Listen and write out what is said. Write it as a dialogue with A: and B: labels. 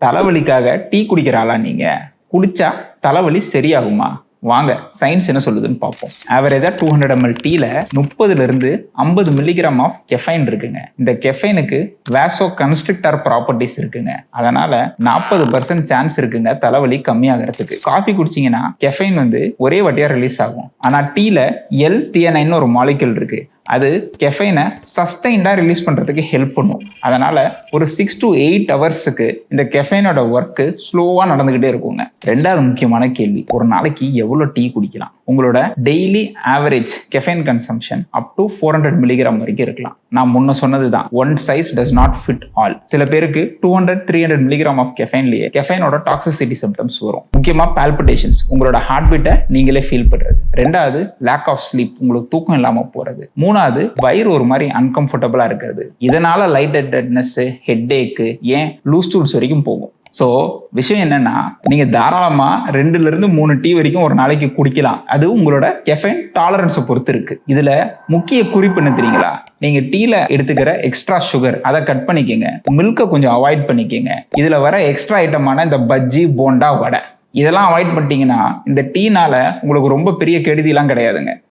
A: தலைவலிக்காக tea குடிக்கிற ஆளா நீங்க? குடிச்சா தலைவலி சரியாகுமா? வாங்க சயின்ஸ் என்ன சொல்லுதுன்னு பார்ப்போம். ஆவரேஜா 200 ml டீல 30 இருந்து 50 மில்லிகிராம் ஆஃப் கெஃபைன் இருக்குங்க. இந்த கெஃபைனுக்கு வாசோ கன்ஸ்ட்ரிக்டர் ப்ராப்பர்ட்டிஸ் இருக்குங்க. அதனால 40% சான்ஸ் இருக்குங்க தலைவலி கம்மியாகிறதுக்கு. காஃபி குடிச்சீங்கன்னா கெஃபைன் ஒரே வாட்டியா ரிலீஸ் ஆகும். ஆனா டீல L-தியனைன் ஒரு மாலிக்யூல் இருக்கு. அது கெஃபைனை சஸ்டைண்டா ரிலீஸ் பண்றதுக்கு ஹெல்ப் பண்ணும். அதனால ஒரு 6 to 8 ஹவர்ஸுக்கு இந்த கெஃபைனோட ஒர்க்கு ஸ்லோவா நடந்துகிட்டே இருக்குங்க. ரெண்டாவது முக்கியமான கேள்வி, ஒரு நாளைக்கு எவ்வளவு டீ குடிக்கலாம்? உங்களோட daily average caffeine consumption up to 400 milligram வரைக்கும் இருக்கலாம். நான் முன்ன சொன்னதுதான், one size does not fit all. சில பேருக்கு 200-300 மில்லிகிராம் ஆஃப் கெஃபைன்லயே கெஃபைனோட டாக்ஸிசிட்டி சிம்டம்ஸ் வரும். முக்கியமா பால்பிட்டேஷன்ஸ், உங்களோட ஹார்ட் பீட்டை நீங்களே ஃபீல் பண்றது. ரெண்டாவது லேக் ஆஃப் ஸ்லீப், உங்களுக்கு தூக்கம் இல்லாம போறது. மூணாவது வயிறு ஒரு மாதிரி அன்கம்ஃபர்டபுளா இருக்கிறது. இதனால லைட் ஹெட்டட்னஸ், ஹெட் ஏக்கு, ஏன் லூஸ் டூல்ஸ் வரைக்கும் போகும். ஸோ விஷயம் என்னன்னா, நீங்க தாராளமா 2-3 டீ வரைக்கும் ஒரு நாளைக்கு குடிக்கலாம். அது உங்களோட கெஃபைன் டாலரன்ஸை பொறுத்து இருக்கு. இதுல முக்கிய குறிப்பு என்ன தெரியுங்களா? நீங்க டீல எடுத்துக்கிற எக்ஸ்ட்ரா சுகர் அதை கட் பண்ணிக்கங்க. மில்கை கொஞ்சம் அவாய்ட் பண்ணிக்கங்க. இதுல வர எக்ஸ்ட்ரா ஐட்டமான இந்த பஜ்ஜி, போண்டா, வடை இதெல்லாம் அவாய்ட் பண்ணிட்டீங்கன்னா இந்த டீனால உங்களுக்கு ரொம்ப பெரிய கெடுதிலாம் கிடையாதுங்க.